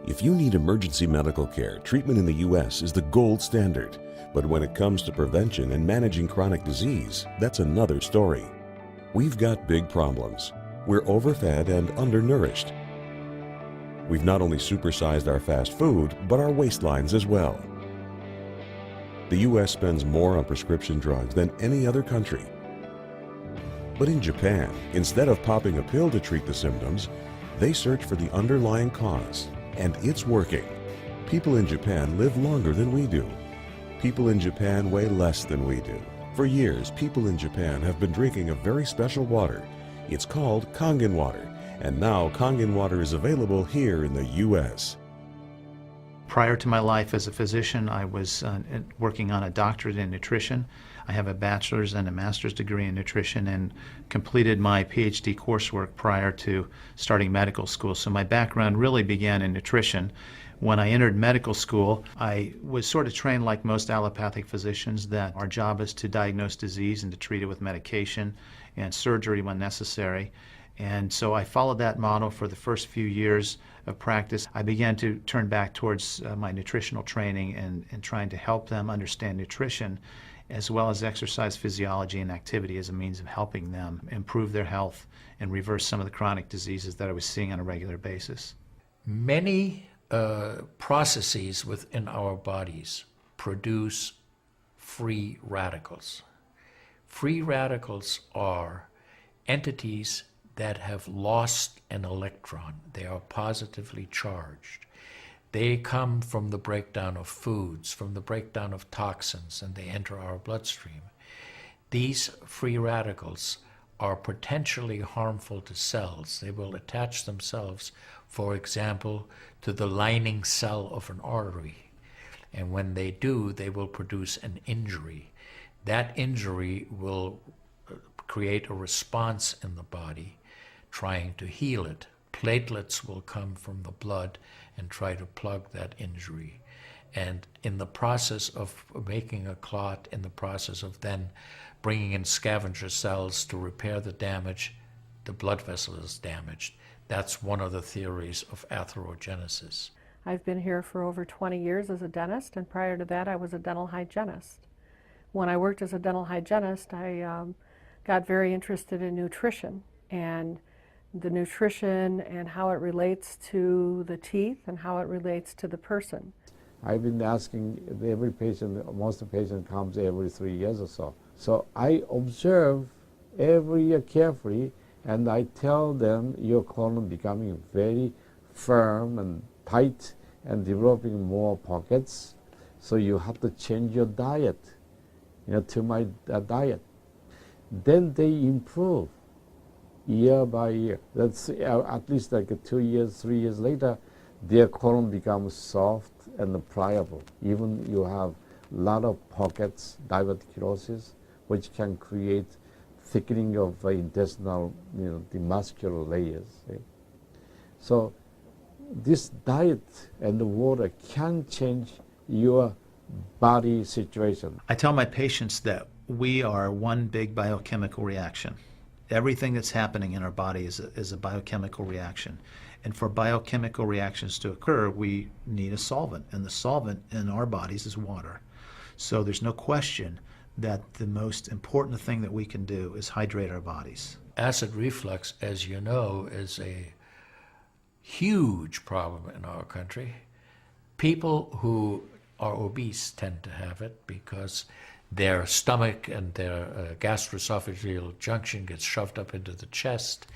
If you need emergency medical care, treatment in the U.S. is the gold standard. But when it comes to prevention and managing chronic disease, that's another story. We've got big problems. We're overfed and undernourished. We've not only supersized our fast food, but our waistlines as well. The U.S. spends more on prescription drugs than any other country. But in Japan, instead of popping a pill to treat the symptoms, they search for the underlying cause, and it's working. People in Japan live longer than we do. People in Japan weigh less than we do. For years, people in Japan have been drinking a very special water. It's called Kangen water, and now Kangen water is available here in the U.S. Prior to my life as a physician, I was working on a doctorate in nutrition. I have a bachelor's and a master's degree in nutrition and completed my PhD coursework prior to starting medical school. So my background really began in nutrition. When I entered medical school, I was sort of trained like most allopathic physicians that our job is to diagnose disease and to treat it with medication and surgery when necessary. And so I followed that model for the first few years of practice. I began to turn back towards my nutritional training and trying to help them understand nutrition as well as exercise physiology and activity as a means of helping them improve their health and reverse some of the chronic diseases that I was seeing on a regular basis. Many processes within our bodies produce free radicals. Free radicals are entities that have lost an electron. They are positively charged. They come from the breakdown of foods, from the breakdown of toxins, and they enter our bloodstream. These free radicals are potentially harmful to cells. They will attach themselves, for example, to the lining cell of an artery. And when they do, they will produce an injury. That injury will create a response in the body trying to heal it. Platelets will come from the blood and try to plug that injury. And in the process of making a clot, in the process of then bringing in scavenger cells to repair the damage, the blood vessel is damaged. That's one of the theories of atherogenesis. I've been here for over 20 years as a dentist, and prior to that I was a dental hygienist. When I worked as a dental hygienist, I got very interested in nutrition and the nutrition and how it relates to the teeth and how it relates to the person. I've been asking every patient, most of the patient comes every 3 years or so. So I observe every year carefully, and I tell them your colon becoming very firm and tight and developing more pockets. So you have to change your diet, to my diet. Then they improve year by year. That's at least like 2 years, 3 years later, their colon becomes soft and pliable. Even you have a lot of pockets, diverticulosis, which can create thickening of intestinal, the muscular layers. So this diet and the water can change your body situation. I tell my patients that we are one big biochemical reaction. Everything that's happening in our body is a biochemical reaction. And for biochemical reactions to occur, we need a solvent. And the solvent in our bodies is water. So there's no question that the most important thing that we can do is hydrate our bodies. Acid reflux, as you know, is a huge problem in our country. People who are obese tend to have it because their stomach and their gastroesophageal junction gets shoved up into the chest.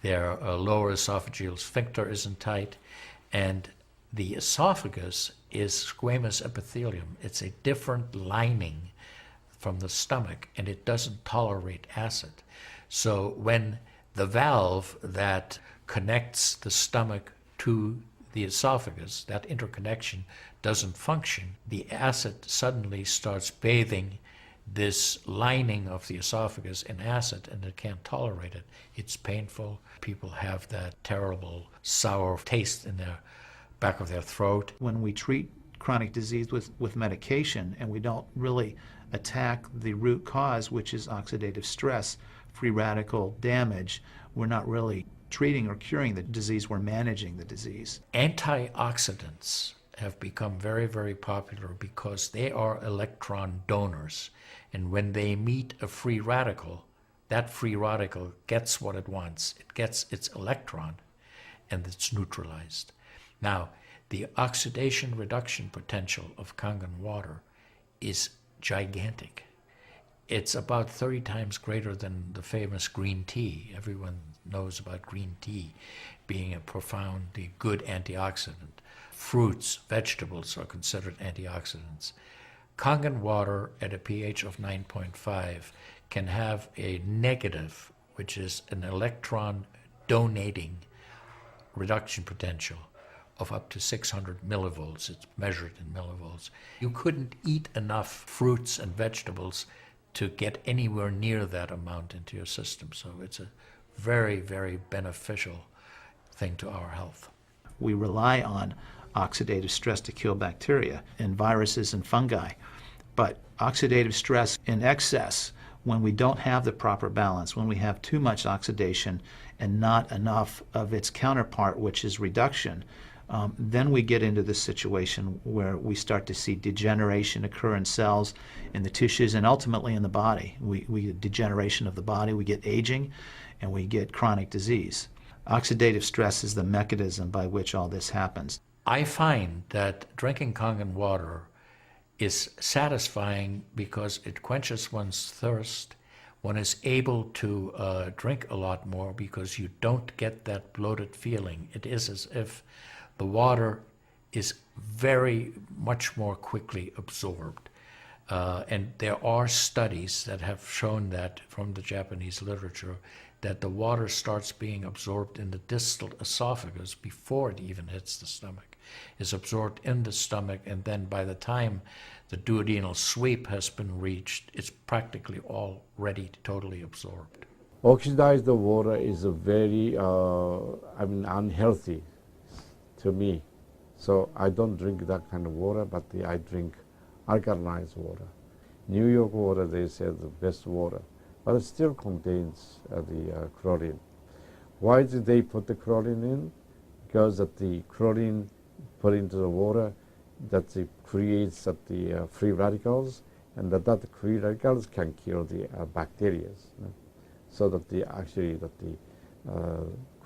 Their lower esophageal sphincter isn't tight. And the esophagus is squamous epithelium. It's a different lining from the stomach, and it doesn't tolerate acid. So when the valve that connects the stomach to the esophagus, that interconnection doesn't function, the acid suddenly starts bathing this lining of the esophagus in acid, and it can't tolerate it. It's painful. People have that terrible sour taste in the back of their throat. When we treat chronic disease with medication and we don't really attack the root cause, which is oxidative stress, free radical damage, we're not really treating or curing the disease, we're managing the disease. Antioxidants have become very, very popular because they are electron donors. And when they meet a free radical, that free radical gets what it wants. It gets its electron, and it's neutralized. Now, the oxidation reduction potential of Kangen water is gigantic. It's about 30 times greater than the famous green tea. Everyone knows about green tea being a profoundly good antioxidant. Fruits, vegetables are considered antioxidants. Kangen water at a pH of 9.5 can have a negative, which is an electron donating reduction potential of up to 600 millivolts. It's measured in millivolts. You couldn't eat enough fruits and vegetables to get anywhere near that amount into your system. So it's a very, very beneficial thing to our health. We rely on oxidative stress to kill bacteria and viruses and fungi. But oxidative stress in excess, when we don't have the proper balance, when we have too much oxidation and not enough of its counterpart, which is reduction, then we get into this situation where we start to see degeneration occur in cells, in the tissues, and ultimately in the body. We get degeneration of the body, we get aging, and we get chronic disease. Oxidative stress is the mechanism by which all this happens. I find that drinking Kangen water is satisfying because it quenches one's thirst. One is able to drink a lot more because you don't get that bloated feeling. It is as if the water is very much more quickly absorbed. And there are studies that have shown that from the Japanese literature, that the water starts being absorbed in the distal esophagus before it even hits the stomach. Is absorbed in the stomach, and then by the time the duodenal sweep has been reached, it's practically already totally absorbed. Oxidized water is a very, unhealthy to me. So I don't drink that kind of water, but I drink alkalized water. New York water, they say, the best water, but it still contains the chlorine. Why did they put the chlorine in? Because that the chlorine put into the water, that it creates the free radicals, and that free radicals can kill the bacteria. So that the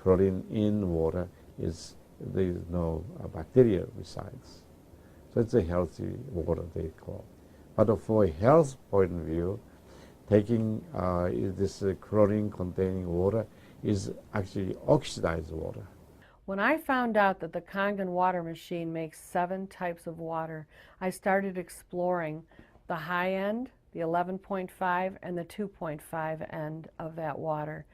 chlorine in water is, there is no bacteria resides. So it's a healthy water, they call. But for a health point of view, taking this chlorine containing water is actually oxidized water. When I found out that the Kangen water machine makes 7 types of water, I started exploring the high end, the 11.5, and the 2.5 end of that water.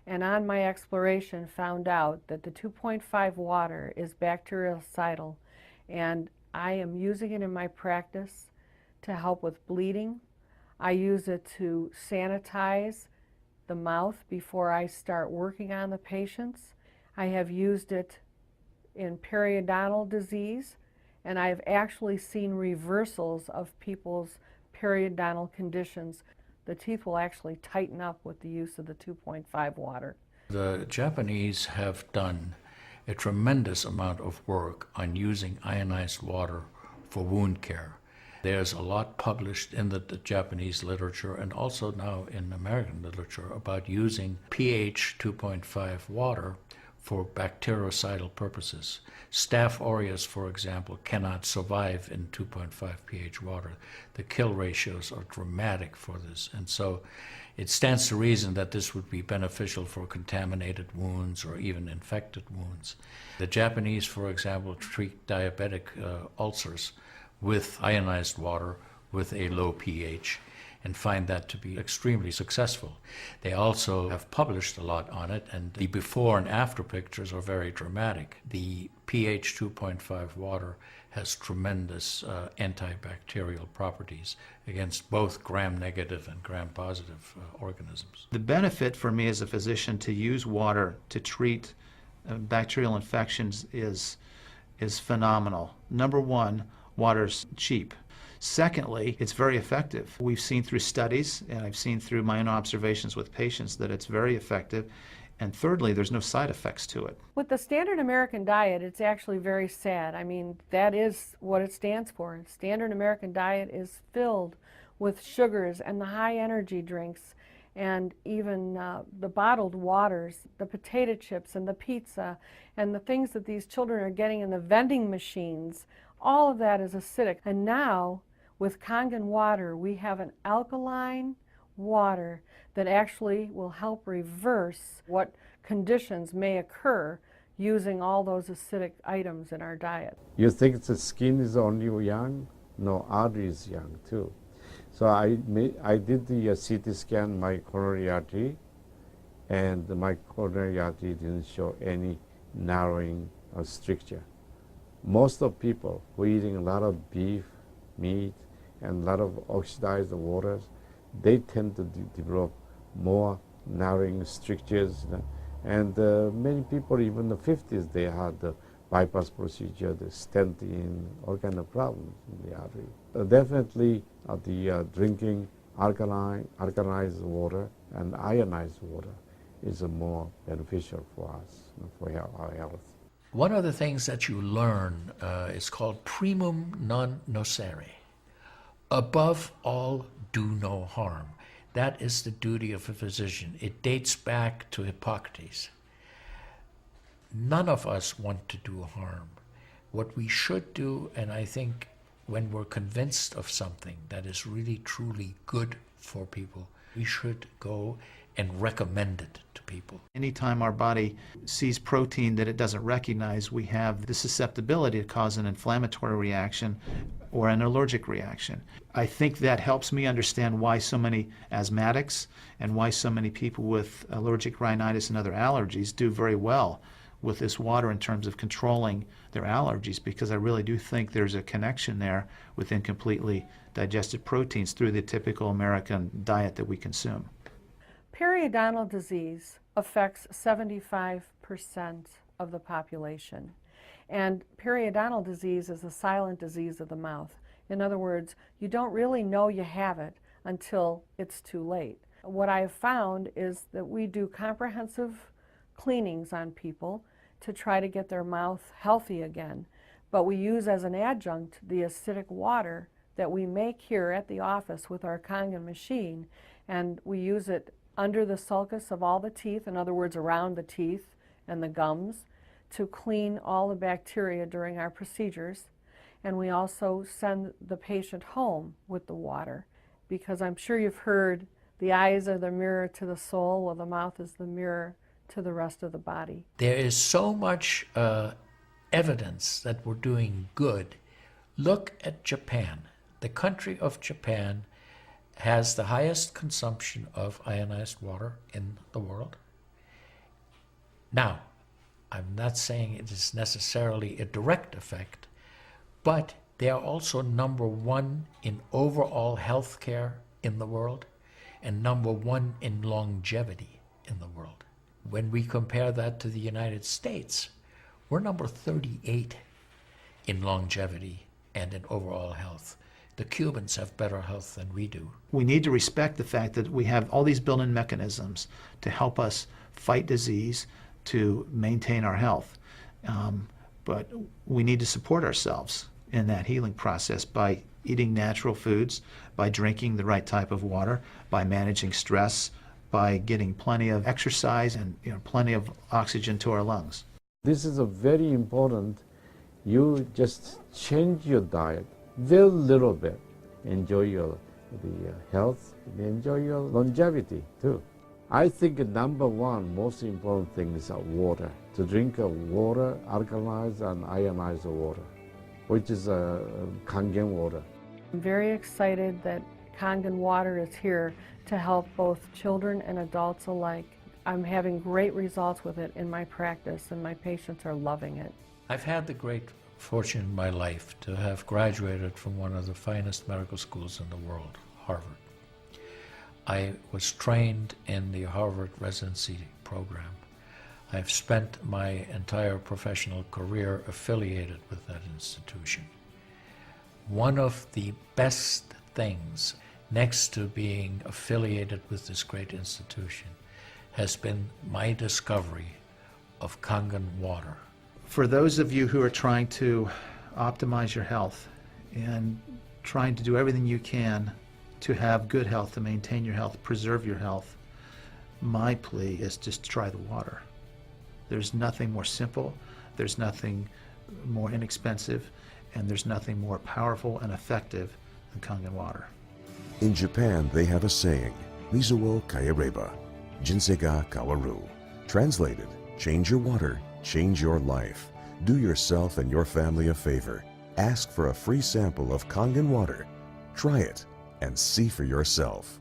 And on my exploration, found out that the 2.5 water is bactericidal, and I am using it in my practice to help with bleeding. I use it to sanitize the mouth before I start working on the patients. I have used it in periodontal disease, and I've actually seen reversals of people's periodontal conditions. The teeth will actually tighten up with the use of the 2.5 water. The Japanese have done a tremendous amount of work on using ionized water for wound care. There's a lot published in the Japanese literature and also now in American literature about using pH 2.5 water for bactericidal purposes. Staph aureus, for example, cannot survive in 2.5 pH water. The kill ratios are dramatic for this, and so it stands to reason that this would be beneficial for contaminated wounds or even infected wounds. The Japanese, for example, treat diabetic ulcers with ionized water with a low pH and find that to be extremely successful. They also have published a lot on it, and the before and after pictures are very dramatic. The pH 2.5 water has tremendous antibacterial properties against both gram-negative and gram-positive organisms. The benefit for me as a physician to use water to treat bacterial infections is phenomenal. Number one, water's cheap. Secondly, it's very effective. We've seen through studies, and I've seen through my own observations with patients, that it's very effective. And thirdly, there's no side effects to it. With the standard American diet, it's actually very sad. I mean, that is what it stands for. Standard American diet is filled with sugars and the high energy drinks and even the bottled waters, the potato chips and the pizza and the things that these children are getting in the vending machines. All of that is acidic. And now, with Kangen water, we have an alkaline water that actually will help reverse what conditions may occur using all those acidic items in our diet. You think the skin is only young? No, artery is young too. So I did the CT scan, my coronary artery, and my coronary artery didn't show any narrowing or stricture. Most of people who are eating a lot of beef, meat, and a lot of oxidized waters, they tend to develop more narrowing strictures. And many people, even in the 50s, they had the bypass procedure, the stent in, all kind of problems in the artery. Definitely the drinking alkalized water and ionized water is more beneficial for us, for our health. One of the things that you learn is called primum non nocere. Above all, do no harm. That is the duty of a physician. It dates back to Hippocrates. None of us want to do harm. What we should do, and I think when we're convinced of something that is really truly good for people, we should go and recommend it to people. Anytime our body sees protein that it doesn't recognize, we have the susceptibility to cause an inflammatory reaction or an allergic reaction. I think that helps me understand why so many asthmatics and why so many people with allergic rhinitis and other allergies do very well with this water in terms of controlling their allergies, because I really do think there's a connection there with incompletely digested proteins through the typical American diet that we consume. Periodontal disease affects 75% of the population. And periodontal disease is a silent disease of the mouth. In other words, you don't really know you have it until it's too late. What I have found is that we do comprehensive cleanings on people to try to get their mouth healthy again. But we use as an adjunct the acidic water that we make here at the office with our Kangen machine, and we use it under the sulcus of all the teeth, in other words, around the teeth and the gums, to clean all the bacteria during our procedures. And we also send the patient home with the water, because I'm sure you've heard the eyes are the mirror to the soul, while the mouth is the mirror to the rest of the body. There is so much evidence that we're doing good. Look at Japan. The country of Japan has the highest consumption of ionized water in the world. Now, I'm not saying it is necessarily a direct effect, but they are also number one in overall health care in the world and number one in longevity in the world. When we compare that to the United States, we're number 38 in longevity and in overall health. The Cubans have better health than we do. We need to respect the fact that we have all these built-in mechanisms to help us fight disease, to maintain our health. But we need to support ourselves in that healing process by eating natural foods, by drinking the right type of water, by managing stress, by getting plenty of exercise and plenty of oxygen to our lungs. This is a very important. You just change your diet very little bit. Enjoy the health, enjoy your longevity too. I think number one most important thing is water. To drink water, alkalized and ionized water, which is Kangen water. I'm very excited that Kangen water is here to help both children and adults alike. I'm having great results with it in my practice, and my patients are loving it. I've had the great fortune in my life to have graduated from one of the finest medical schools in the world, Harvard. I was trained in the Harvard residency program. I've spent my entire professional career affiliated with that institution. One of the best things, next to being affiliated with this great institution, has been my discovery of Kangen water. For those of you who are trying to optimize your health and trying to do everything you can to have good health, to maintain your health, preserve your health, my plea is just try the water. There's nothing more simple, there's nothing more inexpensive, and there's nothing more powerful and effective than Kangen water. In Japan, they have a saying, Mizu wo kaereba, jinsei ga kawaru. Translated, change your water, change your life. Do yourself and your family a favor. Ask for a free sample of Kangen water. Try it and see for yourself.